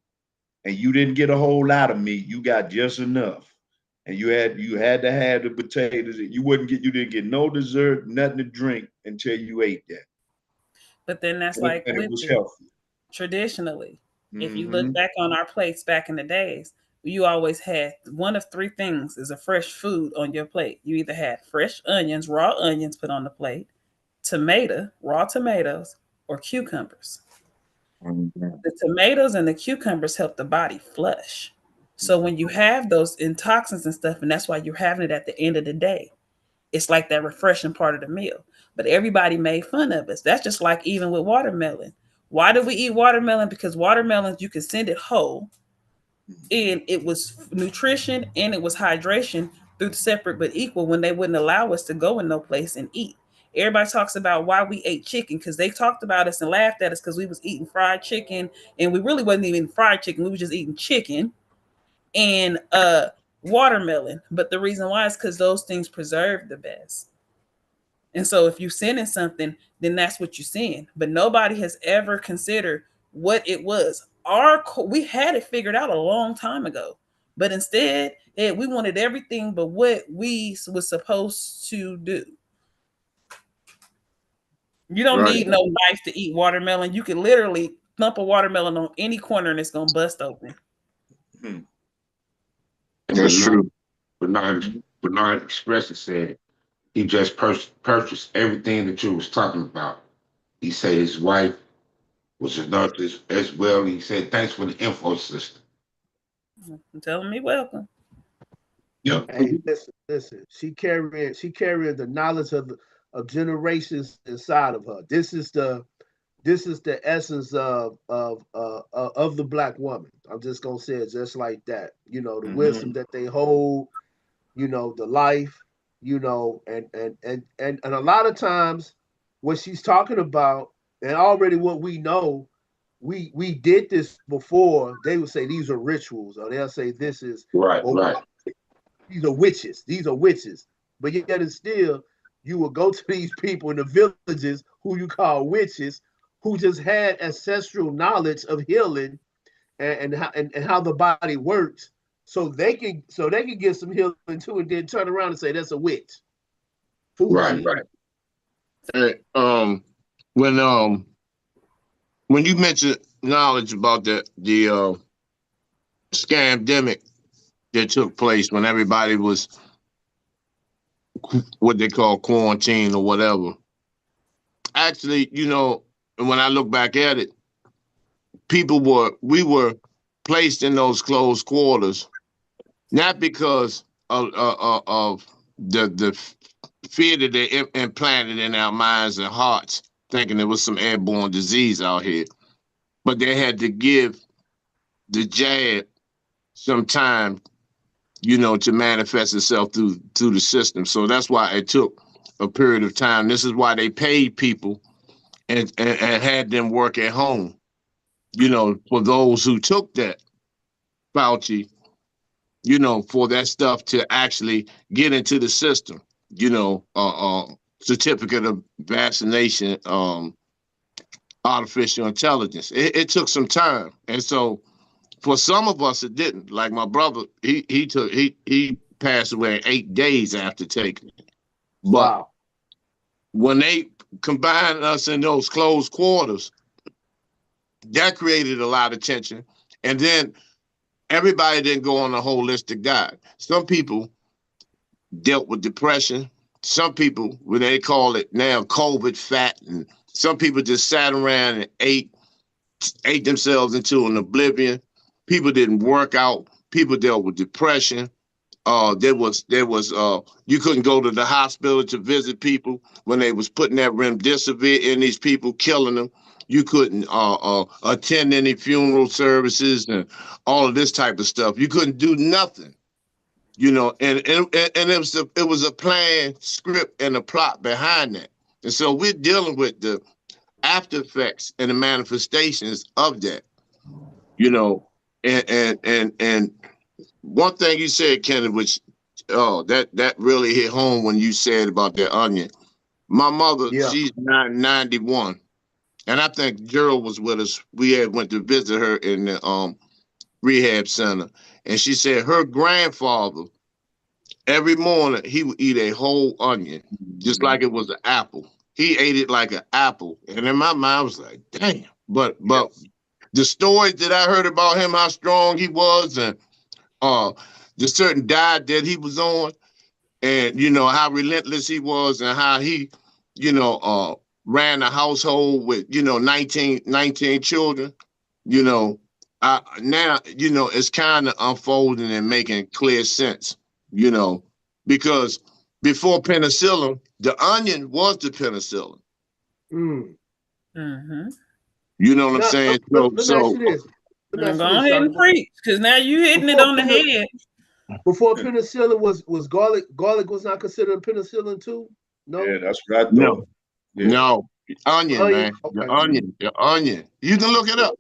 Speaker 4: And you didn't get a whole lot of meat. You got just enough. And you had to have the potatoes. You didn't get no dessert, nothing to drink until you ate that.
Speaker 2: But then that's
Speaker 4: And it,
Speaker 2: like
Speaker 4: and it
Speaker 2: with
Speaker 4: was
Speaker 2: it.
Speaker 4: healthy.
Speaker 2: Traditionally, if you look
Speaker 4: Hmm.
Speaker 2: back on our plates back in the days, you always had one of three things is a fresh food on your plate. You either had fresh onions, raw onions put on the plate, tomato, raw tomatoes, or cucumbers. The tomatoes and the cucumbers help the body flush. So when you have those toxins and stuff, and that's why you're having it at the end of the day, it's like that refreshing part of the meal. But everybody made fun of us. That's just like even with watermelon. Why do we eat watermelon? Because watermelons, you can send it whole, and it was nutrition and it was hydration through separate but equal when they wouldn't allow us to go in no place and eat. Everybody talks about why we ate chicken because they talked about us and laughed at us because we was eating fried chicken and we really wasn't even fried chicken. We were just eating chicken and watermelon. But the reason why is because those things preserve the best. And so if you sin in something, then that's what you're seeing. But nobody has ever considered what it was. We had it figured out a long time ago. But instead, we wanted everything but what we was supposed to do. You don't
Speaker 3: Right.
Speaker 2: need no knife to eat watermelon. You can literally thump a watermelon on any corner and it's gonna bust open.
Speaker 4: Hmm.
Speaker 3: That's
Speaker 5: Bernard,
Speaker 3: true.
Speaker 5: Bernard Express said he just purchased everything that you was talking about. He said his wife was a nurse as well. He said thanks for the info system.
Speaker 2: I'm telling me welcome.
Speaker 5: Yep.
Speaker 1: Hey, listen. She carrying the knowledge of generations inside of her. this is the essence of the black woman. I'm just gonna say it just like that. You know, the wisdom that they hold. You know, the life. You know, and a lot of times what she's talking about, and already what we know, we did this before. They would say these are rituals, or they'll say this is,
Speaker 5: Right,
Speaker 1: or
Speaker 5: right.
Speaker 1: these are witches. These are witches. But yet and still, you will go to these people in the villages who you call witches, who just had ancestral knowledge of healing and how the body works, so they can get some healing too, and then turn around and say that's a witch.
Speaker 5: Right,
Speaker 1: Foolishness.
Speaker 5: right.
Speaker 3: And, when you mentioned knowledge about the scamdemic that took place when everybody was what they call quarantine or whatever. Actually, you know, and when I look back at it, we were placed in those closed quarters not because of the fear that they implanted in our minds and hearts, thinking there was some airborne disease out here, but they had to give the jab some time, you know, to manifest itself through the system. So that's why it took a period of time. This is why they paid people and had them work at home, you know, for those who took that Fauci, you know, for that stuff to actually get into the system, you know, certificate of vaccination, artificial intelligence. It took some time. And so for some of us, it didn't. Like my brother, he passed away 8 days after taking it. But
Speaker 1: Wow.
Speaker 3: when they combined us in those closed quarters, that created a lot of tension. And then everybody didn't go on a holistic diet. Some people dealt with depression. Some people, when they call it now COVID fat, and some people just sat around and ate themselves into an oblivion. People didn't work out. People dealt with depression. There was you couldn't go to the hospital to visit people when they was putting that remdesivir in these people, killing them. You couldn't attend any funeral services and all of this type of stuff. You couldn't do nothing, you know. And it was a planned script and a plot behind that. And so we're dealing with the after effects and the manifestations of that, you know. And one thing you said, Kenna, which that really hit home when you said about that onion. My mother,
Speaker 1: Yeah.
Speaker 3: she's 91, and I think Gerald was with us. We had went to visit her in the rehab center, and she said her grandfather every morning he would eat a whole onion, just like it was an apple. He ate it like an apple, and in my mind, I was like, damn. But the stories that I heard about him, how strong he was, and uh the certain diet that he was on, and you know how relentless he was, and how he, you know, ran a household with, you know, 19 children, you know. Now, you know, it's kind of unfolding and making clear sense, you know, because before penicillin, the onion was the penicillin.
Speaker 1: Mm.
Speaker 2: Mm-hmm.
Speaker 3: You know what I'm
Speaker 1: Now,
Speaker 3: saying?
Speaker 1: let me ask you this. Let me ask
Speaker 2: Go
Speaker 1: you this,
Speaker 2: ahead
Speaker 1: Shaka.
Speaker 2: and preach, because now you hitting it
Speaker 1: Before
Speaker 2: on the
Speaker 1: peni-
Speaker 2: head.
Speaker 1: before penicillin was garlic was not considered penicillin too?
Speaker 4: Yeah,
Speaker 1: No?
Speaker 4: that's what I
Speaker 3: No,
Speaker 4: thought. Yeah.
Speaker 3: no, the onion,
Speaker 1: Onion.
Speaker 3: man,
Speaker 1: Okay.
Speaker 3: the onion. You can look it up.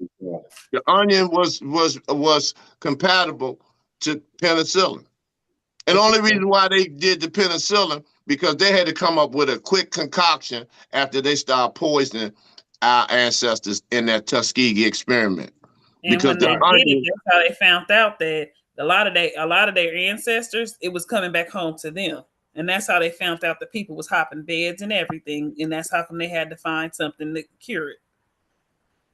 Speaker 3: The onion was compatible to penicillin. And the only
Speaker 1: Okay.
Speaker 3: reason why they did the penicillin because they had to come up with a quick concoction after they started poisoning our ancestors in that Tuskegee experiment.
Speaker 2: And
Speaker 3: Because
Speaker 2: when
Speaker 3: the
Speaker 2: they
Speaker 1: Right.
Speaker 2: did it,
Speaker 3: onion,
Speaker 2: that's how they found out that a lot of their ancestors, it was coming back home to them. And that's how they found out that people was hopping beds and everything. And that's how come they had to find something to cure it.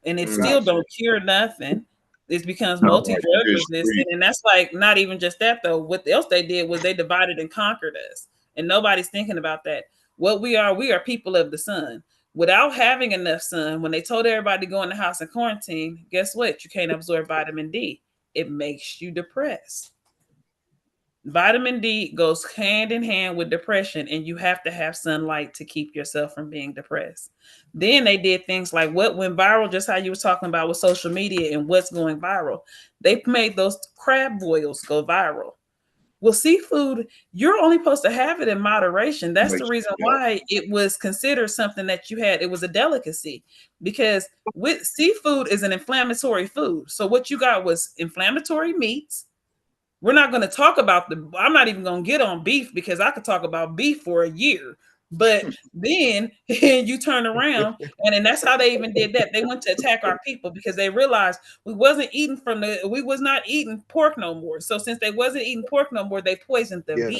Speaker 2: And it
Speaker 1: Mm.
Speaker 2: still
Speaker 4: Gotcha.
Speaker 2: don't cure nothing. It becomes
Speaker 3: no,
Speaker 2: multi
Speaker 4: Like
Speaker 2: drug
Speaker 4: fish
Speaker 2: resistant,
Speaker 4: street.
Speaker 2: and that's like not even just that though. What else they did was they divided and conquered us, and nobody's thinking about that. What we are people of the sun. Without having enough sun, when they told everybody to go in the house and quarantine, guess what? You can't absorb vitamin D. It makes you depressed. Vitamin D goes hand in hand with depression, and you have to have sunlight to keep yourself from being depressed. Then they did things like what went viral, just how you were talking about with social media and what's going viral. They made those crab boils go viral. Well, seafood, you're only supposed to have it in moderation. That's the reason
Speaker 4: Yeah.
Speaker 2: why it was considered something that you had. It was a delicacy because with seafood is an inflammatory food. So what you got was inflammatory meats. We're not going to talk about I'm not even going to get on beef because I could talk about beef for a year. But then you turn around and then that's how they even did that. They went to attack our people because they realized we was not eating pork no more. So since they wasn't eating pork no more, they poisoned the
Speaker 1: Yeah.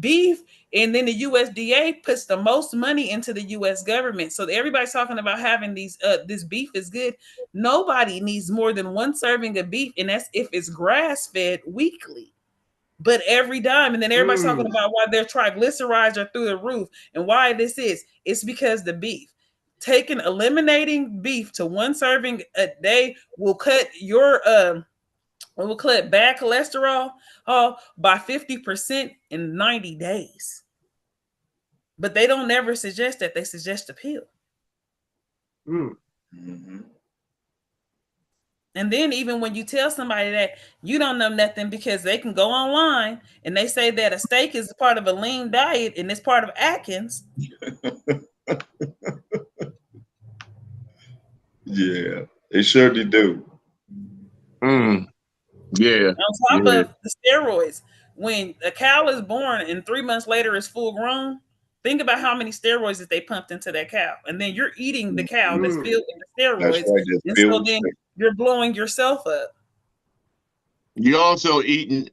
Speaker 2: beef, and then the USDA puts the most money into the US government. So everybody's talking about having this beef is good. Nobody needs more than one serving of beef, and that's if it's grass fed weekly. But every dime, and then everybody's talking about why their triglycerides are through the roof and why this is. It's because the beef. Eliminating beef to one serving a day will cut bad cholesterol by 50% in 90 days. But they don't never suggest that. They suggest a pill.
Speaker 4: Mm-hmm.
Speaker 2: And then even when you tell somebody that, you don't know nothing because they can go online and they say that a steak is part of a lean diet and it's part of Atkins.
Speaker 4: Yeah, they certainly do.
Speaker 3: Yeah.
Speaker 2: On top of the steroids, when a cow is born and 3 months later is full grown, think about how many steroids that they pumped into that cow. And then you're eating the cow that's filled with the steroids.
Speaker 4: That's right.
Speaker 2: And so then you're blowing yourself up.
Speaker 3: You're also eating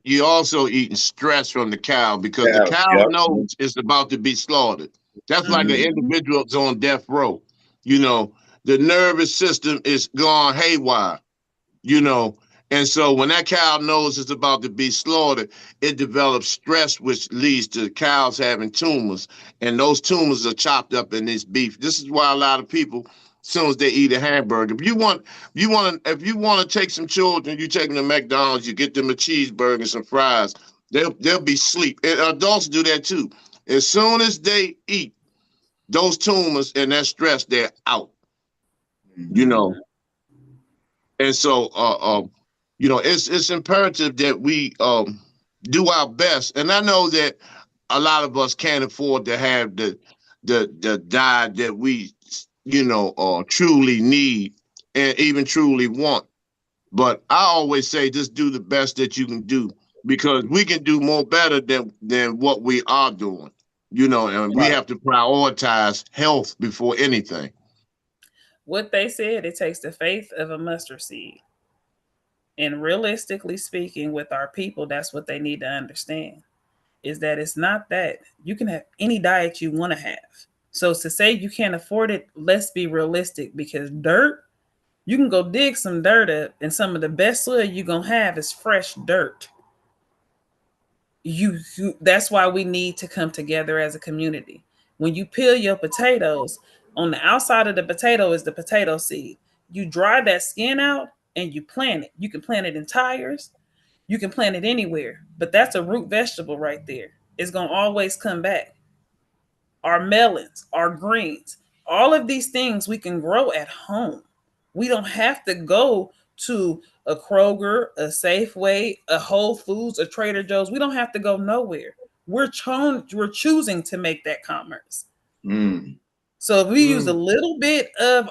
Speaker 3: stress from the cow because the cow knows it's about to be slaughtered. That's like an individual that's on death row. You know, the nervous system is gone haywire, you know. And so when that cow knows it's about to be slaughtered, it develops stress, which leads to cows having tumors. And those tumors are chopped up in this beef. This is why a lot of people, as soon as they eat a hamburger, if you want to take some children, you take them to McDonald's, you get them a cheeseburger and some fries, they'll be asleep. And adults do that too. As soon as they eat, those tumors and that stress, they're out. You know. And so you know, it's imperative that we do our best. And I know that a lot of us can't afford to have the diet that we, you know, truly need and even truly want. But I always say just do the best that you can do because we can do more better than what we are doing. You know, and we have to prioritize health before anything.
Speaker 2: What they said, it takes the faith of a mustard seed. And realistically speaking, with our people, that's what they need to understand is that it's not that you can have any diet you want to have. So to say you can't afford it, let's be realistic because dirt, you can go dig some dirt up, and some of the best soil you're gonna have is fresh dirt. You that's why we need to come together as a community. When you peel your potatoes, on the outside of the potato is the potato seed. You dry that skin out and you plant it. You can plant it in tires, you can plant it anywhere, but that's a root vegetable right there. It's going to always come back. Our melons, our greens, all of these things we can grow at home. We don't have to go to a Kroger, a Safeway, a Whole Foods, a Trader Joe's. We don't have to go nowhere. We're choosing to make that commerce. So if we use a little bit of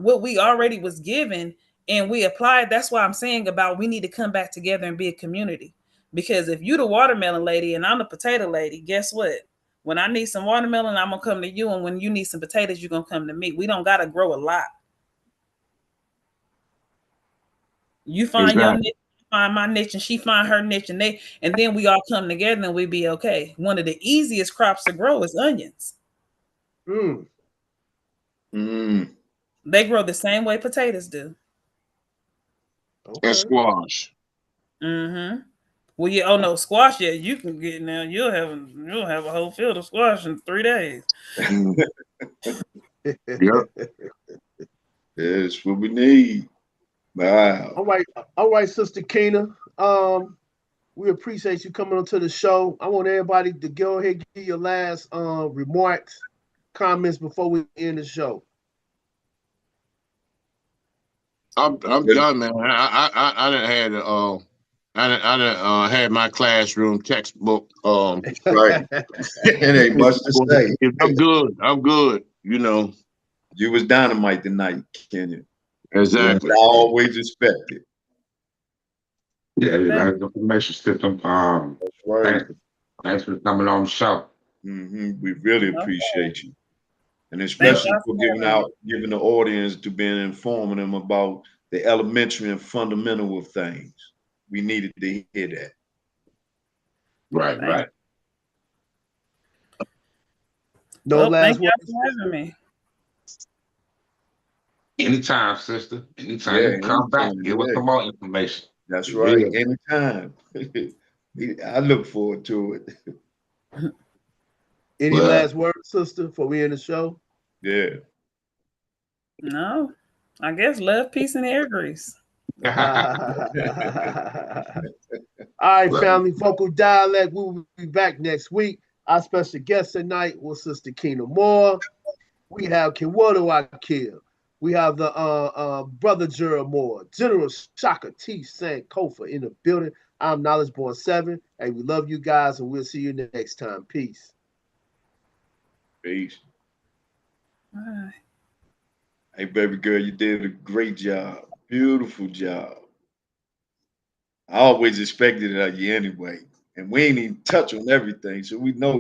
Speaker 2: what we already was given and we apply it, that's why I'm saying about we need to come back together and be a community. Because if you the watermelon lady and I'm the potato lady, guess what? When I need some watermelon, I'm gonna come to you, and when you need some potatoes, you're gonna come to me. We don't gotta grow a lot. You find your niche, find my niche, and she find her niche, and then we all come together and we be okay. One of the easiest crops to grow is onions. They grow the same way potatoes do.
Speaker 3: And squash.
Speaker 2: Well, yeah. Oh no, squash. Yeah, you can get now. You'll have a whole field of squash in 3 days.
Speaker 3: Yep.
Speaker 4: That's what we need. Wow.
Speaker 1: All right, Sister Kenna. We appreciate you coming onto the show. I want everybody to go ahead and give your last remarks, comments before we end the show.
Speaker 3: I'm done, man. I done had I done had my classroom textbook.
Speaker 4: Right. It ain't much to say.
Speaker 3: I'm good. I'm good. You know.
Speaker 4: You was dynamite tonight, Kenya.
Speaker 3: Exactly.
Speaker 4: I always expected.
Speaker 5: Yeah, that's the information system.
Speaker 4: That's right.
Speaker 5: Thanks for coming on the show.
Speaker 4: We really appreciate you, and
Speaker 2: Thank
Speaker 4: especially
Speaker 2: y'all
Speaker 4: for
Speaker 2: for having me.
Speaker 4: giving the audience to being informing them about the elementary and fundamental of things. We needed to hear that.
Speaker 5: Right,
Speaker 2: Thank
Speaker 5: right.
Speaker 1: No
Speaker 2: Well,
Speaker 1: last
Speaker 2: thank y'all
Speaker 1: words.
Speaker 2: for having me.
Speaker 5: Anytime, sister. Anytime
Speaker 4: Yeah,
Speaker 5: you come back,
Speaker 4: anytime.
Speaker 5: give us
Speaker 4: Yeah,
Speaker 5: some more information.
Speaker 4: that's
Speaker 5: For
Speaker 4: right.
Speaker 5: real.
Speaker 4: Anytime. I look forward to it.
Speaker 1: Any
Speaker 5: Well,
Speaker 1: last words, sister, before we end the show?
Speaker 4: Yeah.
Speaker 2: No, I guess love, peace, and air grease.
Speaker 1: All right,
Speaker 5: well,
Speaker 1: family. Vocal dialect. We will be back next week. Our special guest tonight was Sister Kenna Moore. We have Kenwodo Akil. We have the brother Gerald Moore, General Shaka T. Sankofa in the building. I'm Knowledge Born 7. Hey, we love you guys, and we'll see you next time. Peace.
Speaker 4: Peace.
Speaker 2: Bye.
Speaker 4: Hey, baby girl, you did a great job. Beautiful job. I always expected it of you anyway. And we ain't even touch on everything, so we know